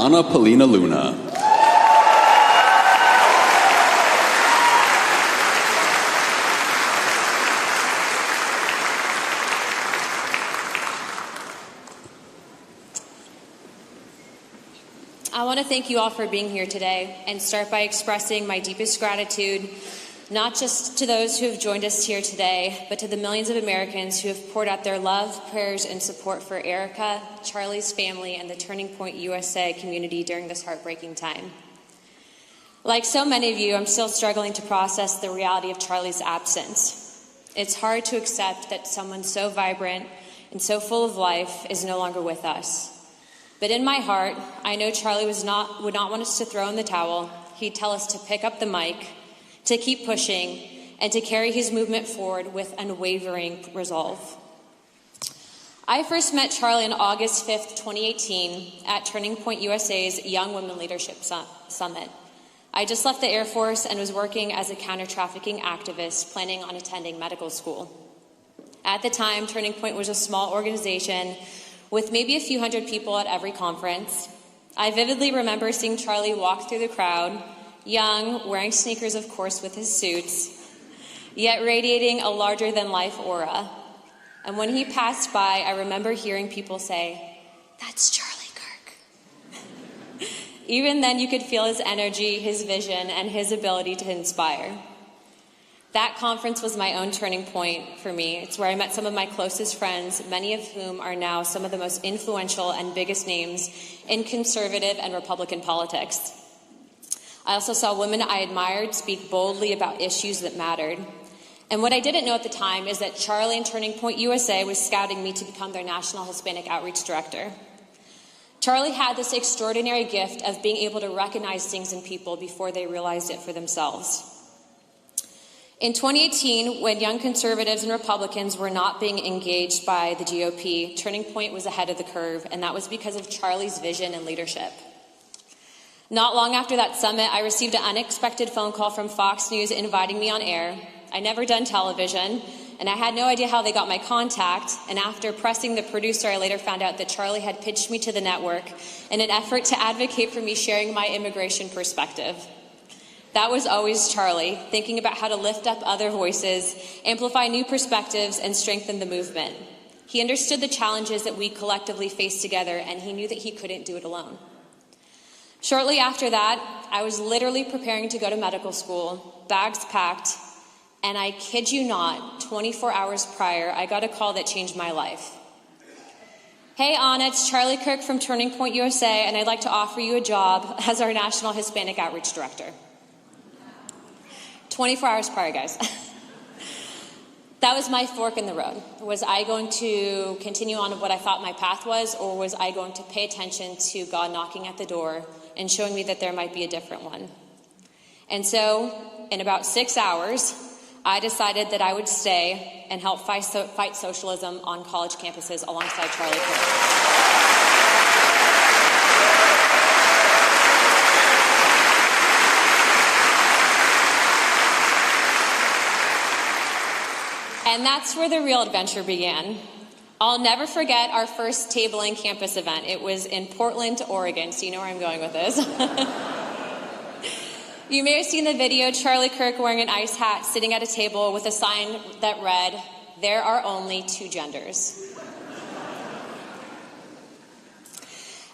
Ana Polina Luna. I want to thank you all for being here today and start by expressing my deepest gratitude, not just to those who have joined us here today, but to the millions of Americans who have poured out their love, prayers, and support for Erica, Charlie's family, and the Turning Point USA community during this heartbreaking time. Like so many of you, I'm still struggling to process the reality of Charlie's absence. It's hard to accept that someone so vibrant and so full of life is no longer with us. But in my heart, I know Charlie would not want us to throw in the towel. He'd tell us to pick up the mic, to keep pushing, and to carry his movement forward with unwavering resolve. I first met Charlie on August 5th, 2018 at Turning Point USA's Young Women Leadership Summit. I just left the Air Force and was working as a counter-trafficking activist, planning on attending medical school. At the time, Turning Point was a small organization with maybe a few hundred people at every conference. I vividly remember seeing Charlie walk through the crowd, young, wearing sneakers, of course, with his suits, yet radiating a larger-than-life aura. And when he passed by, I remember hearing people say, "That's Charlie Kirk." Even then, you could feel his energy, his vision, and his ability to inspire. That conference was my own turning point for me. It's where I met some of my closest friends, many of whom are now some of the most influential and biggest names in conservative and Republican politics. I also saw women I admired speak boldly about issues that mattered. And what I didn't know at the time is that Charlie and Turning Point USA was scouting me to become their National Hispanic Outreach Director. Charlie had this extraordinary gift of being able to recognize things in people before they realized it for themselves. In 2018, when young conservatives and Republicans were not being engaged by the GOP, Turning Point was ahead of the curve, and that was because of Charlie's vision and leadership. Not long after that summit, I received an unexpected phone call from Fox News inviting me on air. I'd never done television, and I had no idea how they got my contact, and after pressing the producer, I later found out that Charlie had pitched me to the network in an effort to advocate for me sharing my immigration perspective. That was always Charlie, thinking about how to lift up other voices, amplify new perspectives, and strengthen the movement. He understood the challenges that we collectively face together, and he knew that he couldn't do it alone. Shortly after that, I was literally preparing to go to medical school, bags packed, and I kid you not, 24 hours prior, I got a call that changed my life. "Hey, Anna, it's Charlie Kirk from Turning Point USA, and I'd like to offer you a job as our National Hispanic Outreach Director." 24 hours prior, guys. That was my fork in the road. Was I going to continue on what I thought my path was, or was I going to pay attention to God knocking at the door and showing me that there might be a different one? And so, in about 6 hours, I decided that I would stay and help fight socialism on college campuses alongside Charlie Kirk. And that's where the real adventure began. I'll never forget our first tabling campus event. It was in Portland, Oregon, so you know where I'm going with this. You may have seen the video, Charlie Kirk wearing an ice hat, sitting at a table with a sign that read, "There are only two genders."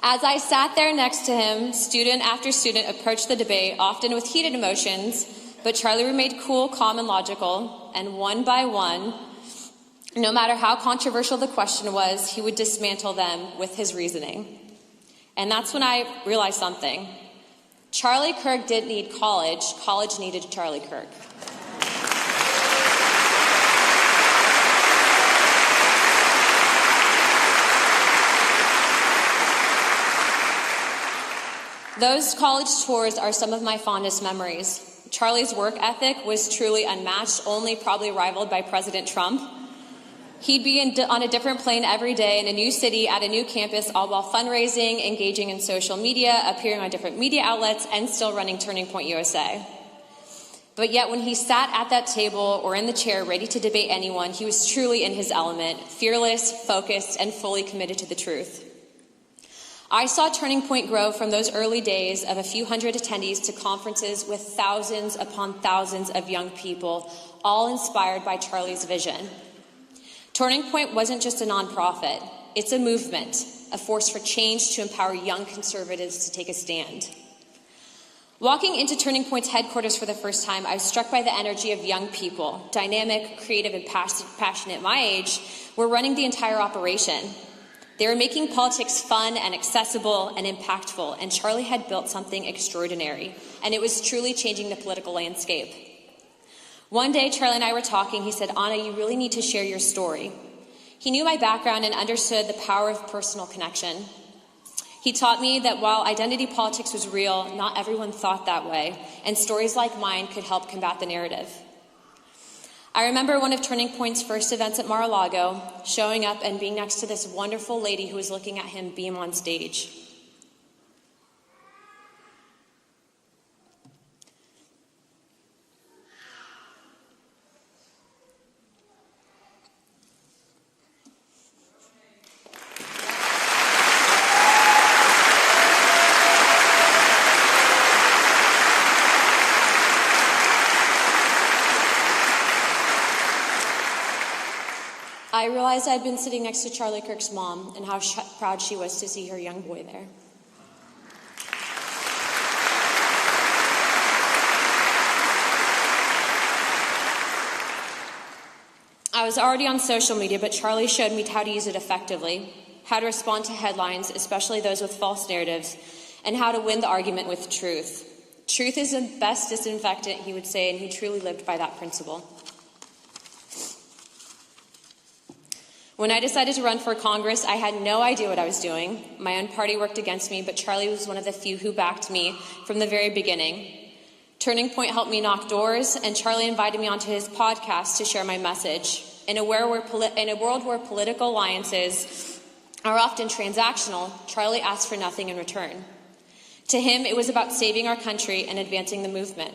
As I sat there next to him, student after student approached the debate, often with heated emotions, but Charlie remained cool, calm, and logical, and one by one, no matter how controversial the question was, he would dismantle them with his reasoning. And that's when I realized something. Charlie Kirk didn't need college. College needed Charlie Kirk. Those college tours are some of my fondest memories. Charlie's work ethic was truly unmatched, only probably rivaled by President Trump. He'd be on a different plane every day in a new city at a new campus, all while fundraising, engaging in social media, appearing on different media outlets, and still running Turning Point USA. But yet when he sat at that table or in the chair ready to debate anyone, he was truly in his element, fearless, focused, and fully committed to the truth. I saw Turning Point grow from those early days of a few hundred attendees to conferences with thousands upon thousands of young people, all inspired by Charlie's vision. Turning Point wasn't just a nonprofit. It's a movement, a force for change to empower young conservatives to take a stand. Walking into Turning Point's headquarters for the first time, I was struck by the energy of young people, dynamic, creative, and passionate my age, were running the entire operation. They were making politics fun and accessible and impactful, and Charlie had built something extraordinary, and it was truly changing the political landscape. One day, Charlie and I were talking. He said, "Anna, you really need to share your story." He knew my background and understood the power of personal connection. He taught me that while identity politics was real, not everyone thought that way, and stories like mine could help combat the narrative. I remember one of Turning Point's first events at Mar-a-Lago, showing up and being next to this wonderful lady who was looking at him beam on stage. I realized I'd been sitting next to Charlie Kirk's mom and how proud she was to see her young boy there. I was already on social media, but Charlie showed me how to use it effectively, how to respond to headlines, especially those with false narratives, and how to win the argument with truth. Truth is the best disinfectant, he would say, and he truly lived by that principle. When I decided to run for Congress, I had no idea what I was doing. My own party worked against me, but Charlie was one of the few who backed me from the very beginning. Turning Point helped me knock doors, and Charlie invited me onto his podcast to share my message. In a world where political alliances are often transactional, Charlie asked for nothing in return. To him, it was about saving our country and advancing the movement.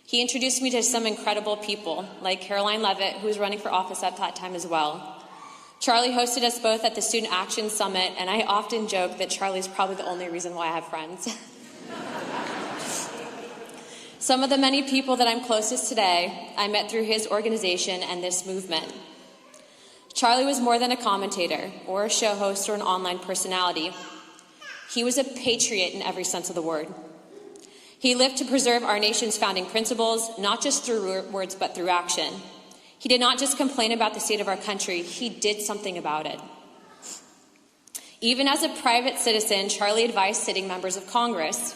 He introduced me to some incredible people, like Caroline Leavitt, who was running for office at that time as well. Charlie hosted us both at the Student Action Summit, and I often joke that Charlie's probably the only reason why I have friends. Some of the many people that I'm closest today, I met through his organization and this movement. Charlie was more than a commentator, or a show host, or an online personality. He was a patriot in every sense of the word. He lived to preserve our nation's founding principles, not just through words, but through action. He did not just complain about the state of our country, he did something about it. Even as a private citizen, Charlie advised sitting members of Congress.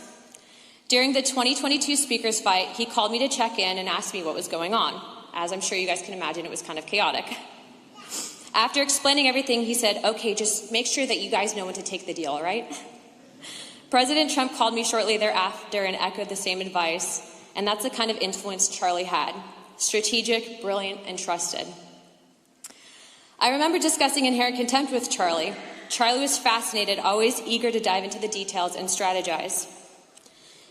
During the 2022 speakers fight, he called me to check in and asked me what was going on. As I'm sure you guys can imagine, it was kind of chaotic. After explaining everything, he said, "Okay, just make sure that you guys know when to take the deal, all right?" President Trump called me shortly thereafter and echoed the same advice, and that's the kind of influence Charlie had. Strategic, brilliant, and trusted. I remember discussing Inherent Contempt with Charlie. Charlie was fascinated, always eager to dive into the details and strategize.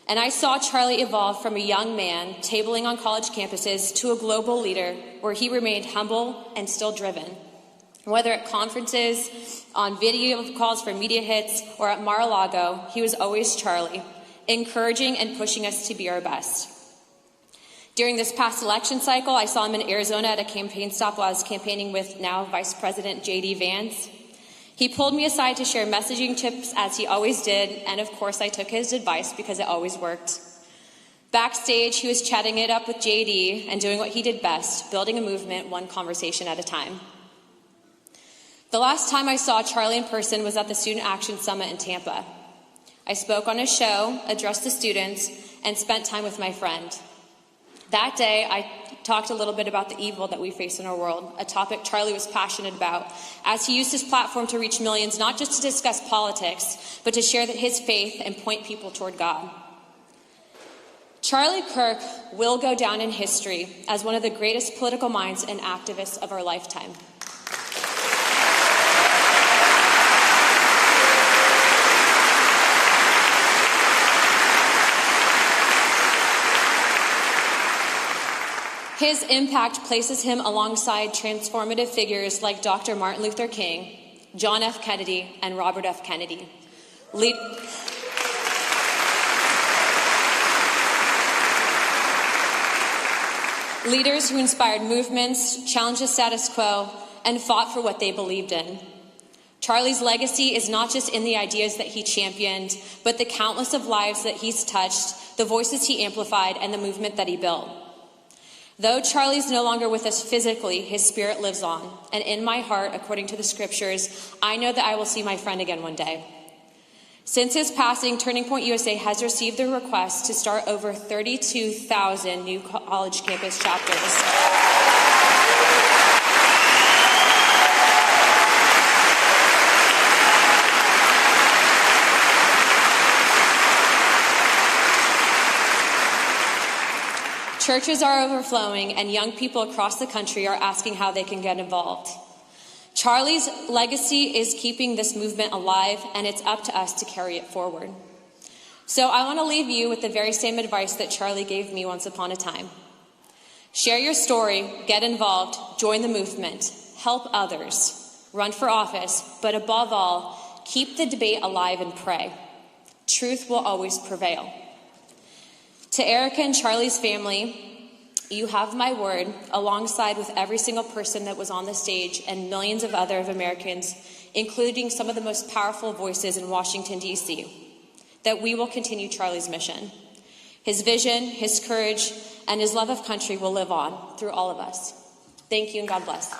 And I saw Charlie evolve from a young man tabling on college campuses to a global leader where he remained humble and still driven. Whether at conferences, on video calls for media hits, or at Mar-a-Lago, he was always Charlie, encouraging and pushing us to be our best. During this past election cycle, I saw him in Arizona at a campaign stop while I was campaigning with now Vice President J.D. Vance. He pulled me aside to share messaging tips, as he always did, and of course I took his advice because it always worked. Backstage, he was chatting it up with J.D. and doing what he did best, building a movement one conversation at a time. The last time I saw Charlie in person was at the Student Action Summit in Tampa. I spoke on a show, addressed the students, and spent time with my friend. That day, I talked a little bit about the evil that we face in our world, a topic Charlie was passionate about, as he used his platform to reach millions, not just to discuss politics, but to share his faith and point people toward God. Charlie Kirk will go down in history as one of the greatest political minds and activists of our lifetime. His impact places him alongside transformative figures like Dr. Martin Luther King, John F. Kennedy, and Robert F. Kennedy, Leaders who inspired movements, challenged the status quo, and fought for what they believed in. Charlie's legacy is not just in the ideas that he championed, but the countless of lives that he's touched, the voices he amplified, and the movement that he built. Though Charlie's no longer with us physically, his spirit lives on. And in my heart, according to the scriptures, I know that I will see my friend again one day. Since his passing, Turning Point USA has received a request to start over 32,000 new college campus chapters. Churches are overflowing, and young people across the country are asking how they can get involved. Charlie's legacy is keeping this movement alive, and it's up to us to carry it forward. So I want to leave you with the very same advice that Charlie gave me once upon a time. Share your story, get involved, join the movement, help others, run for office, but above all, keep the debate alive and pray. Truth will always prevail. To Erica and Charlie's family, you have my word, alongside with every single person that was on the stage and millions of other Americans, including some of the most powerful voices in Washington, D.C., that we will continue Charlie's mission. His vision, his courage, and his love of country will live on through all of us. Thank you, and God bless.